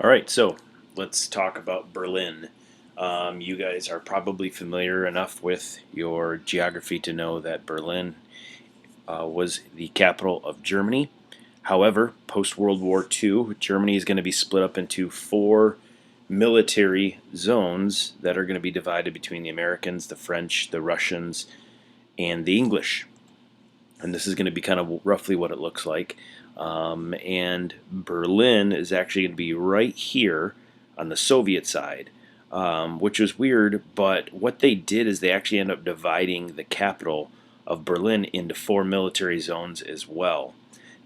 All right, so let's talk about Berlin. You guys are probably familiar enough with your geography to know that Berlin was the capital of Germany. However, post World War II, Germany is going to be split up into four military zones that are going to be divided between the Americans, the French, the Russians, and the English. And this is going to be kind of roughly what it looks like. And Berlin is actually going to be right here on the Soviet side, which was weird. But what they did is they actually ended up dividing the capital of Berlin into four military zones as well.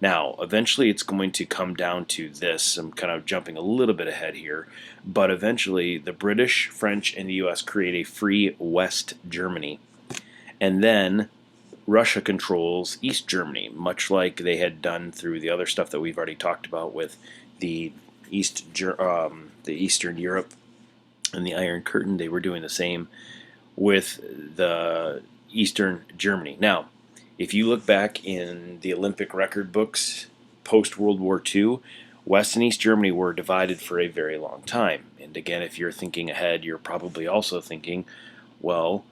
Now, eventually, it's going to come down to this. I'm kind of jumping a little bit ahead here, but eventually, the British, French, and the U.S. create a free West Germany, and then Russia controls East Germany, much like they had done through the other stuff that we've already talked about with the the Eastern Europe and the Iron Curtain. They were doing the same with the Eastern Germany. Now, if you look back in the Olympic record books post World War II, West and East Germany were divided for a very long time. And again, if you're thinking ahead, you're probably also thinking, well,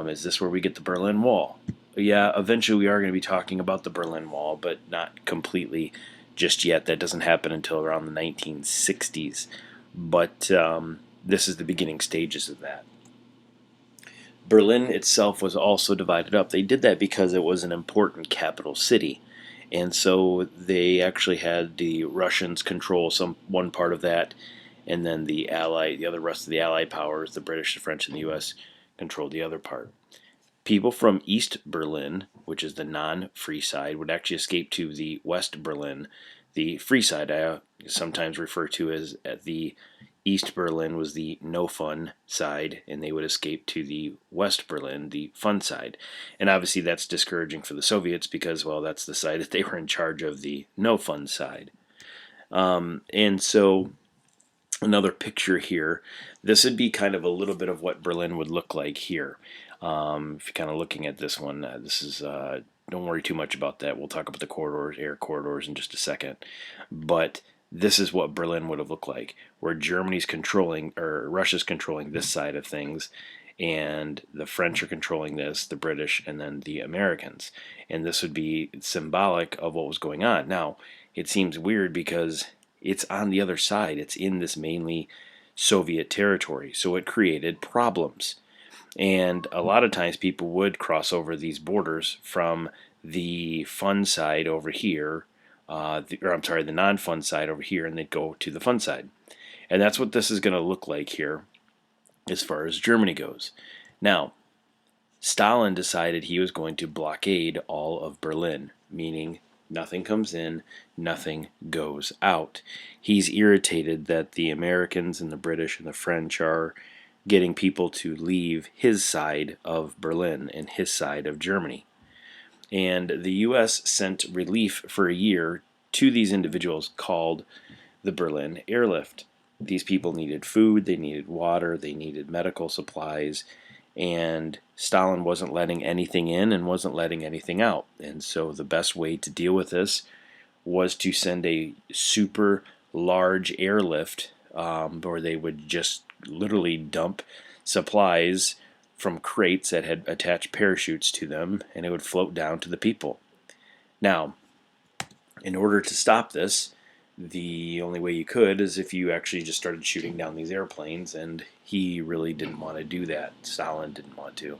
is this where we get the Berlin Wall? Yeah, eventually we are going to be talking about the Berlin Wall, but not completely just yet. That doesn't happen until around the 1960s. But this is the beginning stages of that. Berlin itself was also divided up. They did that because it was an important capital city. And so they actually had the Russians control one part of that, and then the rest of the Allied powers, the British, the French, and the U.S. controlled the other part. People from East Berlin, which is the non-free side, would actually escape to the West Berlin. The free side I sometimes refer to as the East Berlin was the no fun side, and they would escape to the West Berlin, the fun side. And obviously that's discouraging for the Soviets because, well, that's the side that they were in charge of, the no fun side. And so another picture here, this would be kind of a little bit of what Berlin would look like here. If you're kind of looking at this one, this is don't worry too much about that. We'll talk about the corridors, air corridors, in just a second. But this is what Berlin would have looked like, where Germany's controlling, or Russia's controlling this side of things, and the French are controlling this, the British, and then the Americans. And this would be symbolic of what was going on. Now, it seems weird because it's on the other side. It's in this mainly Soviet territory, so it created problems. And a lot of times people would cross over these borders from the fun side over here, the non-fun side over here, and they'd go to the fun side. And that's what this is going to look like here as far as Germany goes. Now, Stalin decided he was going to blockade all of Berlin, meaning nothing comes in, nothing goes out. He's irritated that the Americans and the British and the French are getting people to leave his side of Berlin and his side of Germany. And the U.S. sent relief for a year to these individuals called the Berlin Airlift. These people needed food, they needed water, they needed medical supplies, and Stalin wasn't letting anything in and wasn't letting anything out. And so the best way to deal with this was to send a super large airlift where they would just literally dump supplies from crates that had attached parachutes to them, and it would float down to the people. Now, in order to stop this, the only way you could is if you actually just started shooting down these airplanes, and he really didn't want to do that. Stalin didn't want to.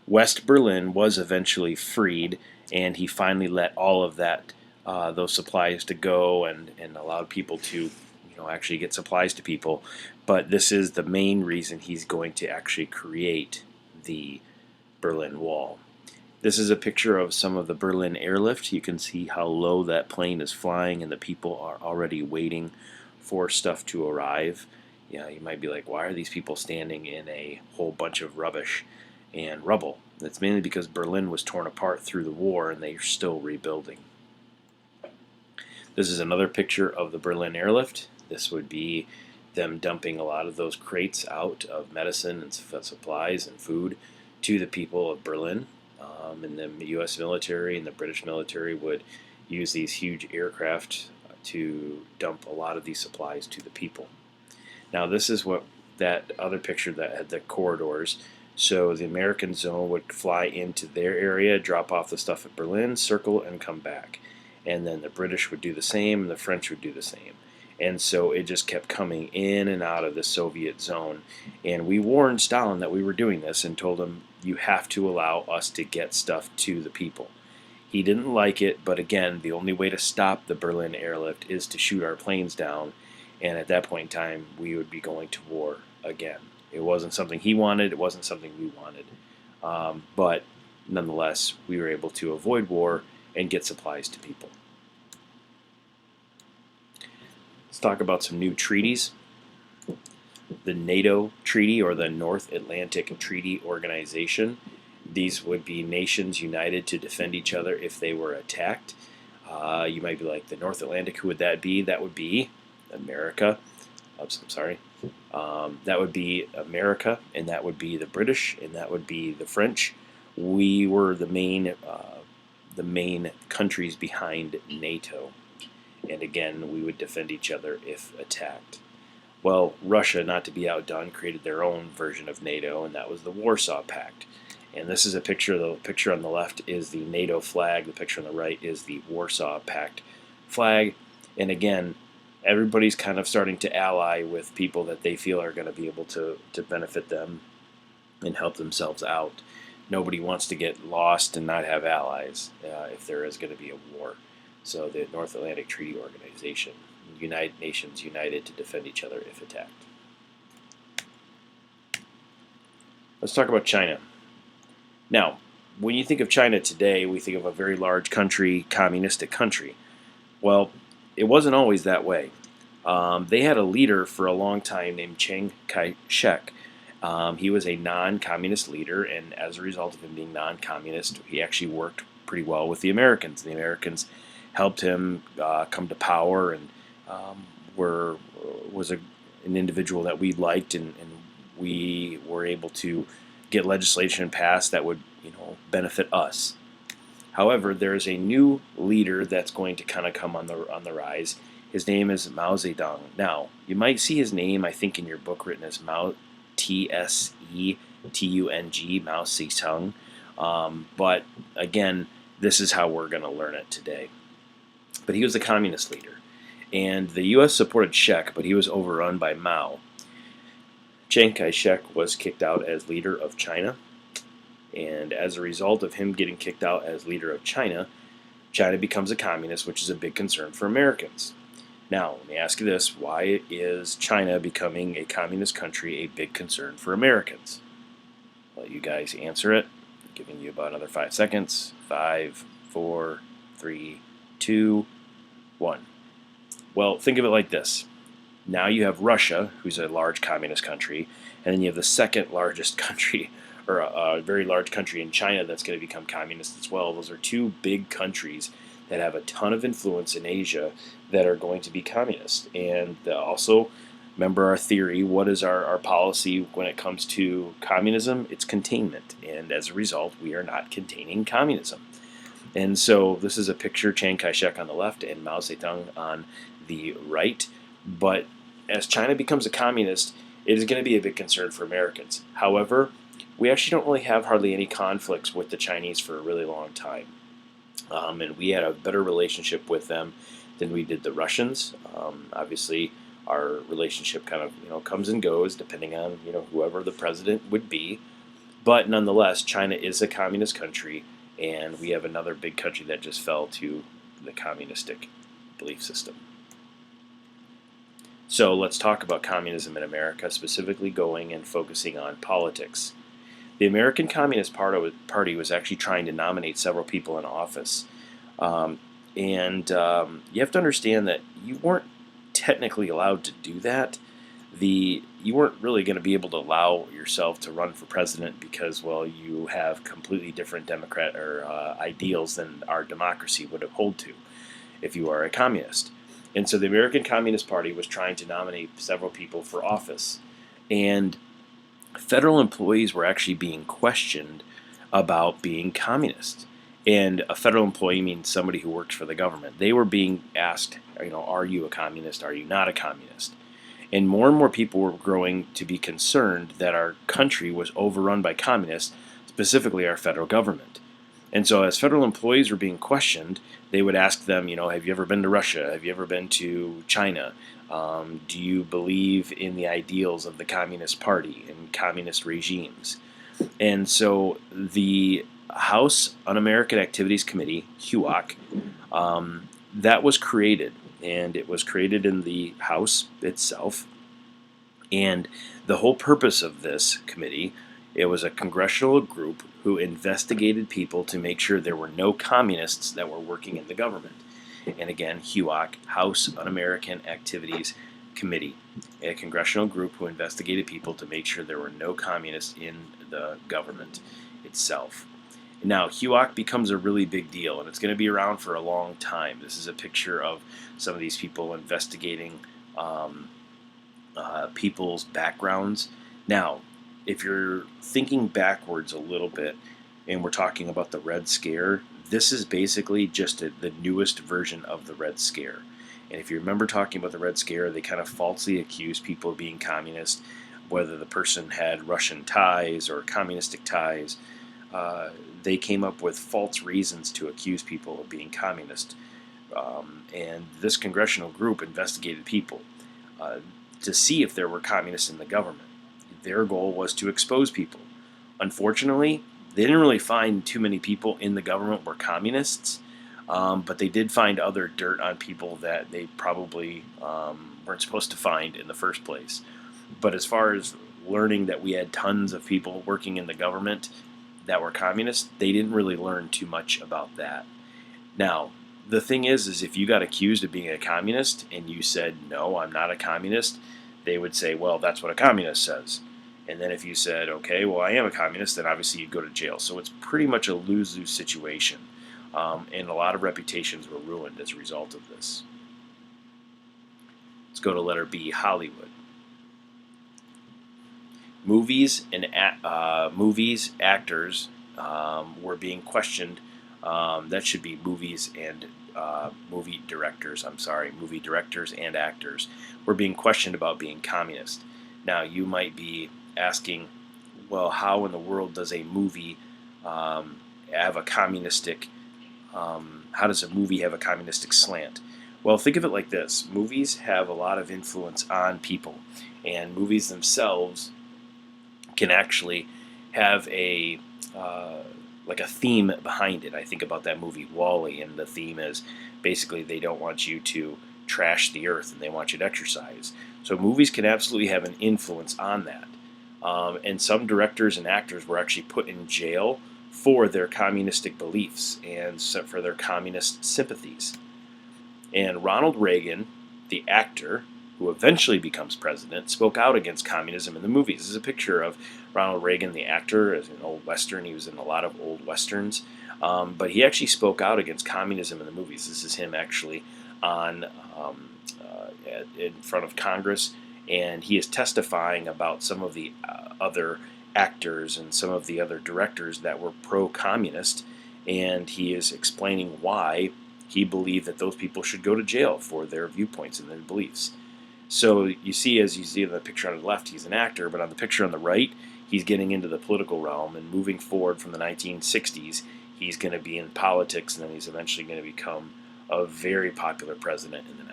West Berlin was eventually freed, and he finally let all of that those supplies to go and allowed people to actually get supplies to people. But this is the main reason he's going to actually create the Berlin Wall. This is a picture of some of the Berlin airlift. You can see how low that plane is flying, and the people are already waiting for stuff to arrive. You might be like, why are these people standing in a whole bunch of rubbish and rubble? That's mainly because Berlin was torn apart through the war, and they're still rebuilding. This is another picture of the Berlin airlift. This would be them dumping a lot of those crates out of medicine and supplies and food to the people of Berlin. And the U.S. military and the British military would use these huge aircraft to dump a lot of these supplies to the people. Now, this is what that other picture that had the corridors. So the American zone would fly into their area, drop off the stuff at Berlin, circle, and come back. And then the British would do the same, and the French would do the same. And so it just kept coming in and out of the Soviet zone. And we warned Stalin that we were doing this and told him, you have to allow us to get stuff to the people. He didn't like it, but again, the only way to stop the Berlin airlift is to shoot our planes down. And at that point in time, we would be going to war again. It wasn't something he wanted. It wasn't something we wanted. But nonetheless, we were able to avoid war and get supplies to people. Let's talk about some new treaties. The NATO Treaty, or the North Atlantic Treaty Organization. These would be nations united to defend each other if they were attacked. You might be like, the North Atlantic, who would that be? That would be America. Oops, I'm sorry. That would be America, and that would be the British, and that would be the French. We were the main countries behind NATO. And again, we would defend each other if attacked. Well, Russia, not to be outdone, created their own version of NATO, and that was the Warsaw Pact. And this is a picture. The picture on the left is the NATO flag. The picture on the right is the Warsaw Pact flag. And again, everybody's kind of starting to ally with people that they feel are going to be able to benefit them and help themselves out. Nobody wants to get lost and not have allies if there is going to be a war. So the North Atlantic Treaty Organization, United Nations united to defend each other if attacked. Let's talk about China. Now, when you think of China today, we think of a very large country, communistic country. Well, it wasn't always that way. They had a leader for a long time named Chiang Kai-shek. He was a non-communist leader, and as a result of him being non-communist, he actually worked pretty well with the Americans. The Americans helped him come to power, and was an individual that we liked, and we were able to get legislation passed that would benefit us. However, there is a new leader that's going to kind of come on the rise. His name is Mao Zedong. Now, you might see his name, I think, in your book written as Mao, T-S-E-T-U-N-G, Mao Zedong. But again, this is how we're going to learn it today. But he was a communist leader. And the U.S. supported Shek, but he was overrun by Mao. Chiang Kai-shek was kicked out as leader of China. And as a result of him getting kicked out as leader of China, China becomes a communist, which is a big concern for Americans. Now, let me ask you this. Why is China becoming a communist country a big concern for Americans? I'll let you guys answer it. I'm giving you about another 5 seconds. 5, 4, 3, 2, 1. Well, think of it like this. Now you have Russia, who's a large communist country, and then you have the second largest country, or a very large country in China that's going to become communist as well. Those are two big countries that have a ton of influence in Asia that are going to be communist. And also, remember our theory, what is our policy when it comes to communism? It's containment. And as a result, we are not containing communism. And so this is a picture, Chiang Kai-shek on the left and Mao Zedong on the right. But as China becomes a communist, it is going to be a big concern for Americans. However, we actually don't really have hardly any conflicts with the Chinese for a really long time. And we had a better relationship with them than we did the Russians. Obviously, our relationship kind of comes and goes depending on whoever the president would be. But nonetheless, China is a communist country, and we have another big country that just fell to the communistic belief system. So let's talk about communism in America, specifically going and focusing on politics. The American Communist Party was actually trying to nominate several people in office. You have to understand that you weren't technically allowed to do that. You weren't really going to be able to allow yourself to run for president because, well, you have completely different Democrat or ideals than our democracy would hold to if you are a communist. And so the American Communist Party was trying to nominate several people for office. And federal employees were actually being questioned about being communist. And a federal employee means somebody who works for the government. They were being asked, are you a communist? Are you not a communist? And more people were growing to be concerned that our country was overrun by communists, specifically our federal government. And so, as federal employees were being questioned, they would ask them, have you ever been to Russia? Have you ever been to China? Do you believe in the ideals of the Communist Party and communist regimes? And so, the House Un-American Activities Committee, HUAC, that was created, and it was created in the House itself. And the whole purpose of this committee, it was a congressional group who investigated people to make sure there were no communists that were working in the government. And again, HUAC, House Un-American Activities Committee, a congressional group who investigated people to make sure there were no communists in the government itself. Now, HUAC becomes a really big deal, and it's going to be around for a long time. This is a picture of some of these people investigating people's backgrounds. Now, if you're thinking backwards a little bit, and we're talking about the Red Scare, this is basically just the newest version of the Red Scare. And if you remember talking about the Red Scare, they kind of falsely accused people of being communist, whether the person had Russian ties or communistic ties. They came up with false reasons to accuse people of being communist. And this congressional group investigated people to see if there were communists in the government. Their goal was to expose people. Unfortunately, they didn't really find too many people in the government were communists, but they did find other dirt on people that they probably weren't supposed to find in the first place. But as far as learning that we had tons of people working in the government that were communists, they didn't really learn too much about that. Now, the thing is if you got accused of being a communist and you said, no, I'm not a communist, they would say, well, that's what a communist says. And then if you said, okay, well, I am a communist, then obviously you'd go to jail. So it's pretty much a lose-lose situation. And a lot of reputations were ruined as a result of this. Let's go to letter B, Hollywood. Movies, actors were being questioned. That should be movies and movie directors. Movie directors and actors were being questioned about being communist. Now, you might be asking, well, how in the world does a movie have a communistic? How does a movie have a communistic slant? Well, think of it like this: movies have a lot of influence on people, and movies themselves can actually have a theme behind it. I think about that movie WALL-E, and the theme is basically they don't want you to trash the earth and they want you to exercise. So movies can absolutely have an influence on that. And some directors and actors were actually put in jail for their communistic beliefs and for their communist sympathies. And Ronald Reagan, the actor, who eventually becomes president, spoke out against communism in the movies. This is a picture of Ronald Reagan, the actor, as an old Western. He was in a lot of old Westerns. But he actually spoke out against communism in the movies. This is him actually in front of Congress, and he is testifying about some of the other actors and some of the other directors that were pro-communist, and he is explaining why he believed that those people should go to jail for their viewpoints and their beliefs. So you see in the picture on the left, he's an actor, but on the picture on the right, he's getting into the political realm and moving forward from the 1960s. He's going to be in politics, and then he's eventually going to become a very popular president in the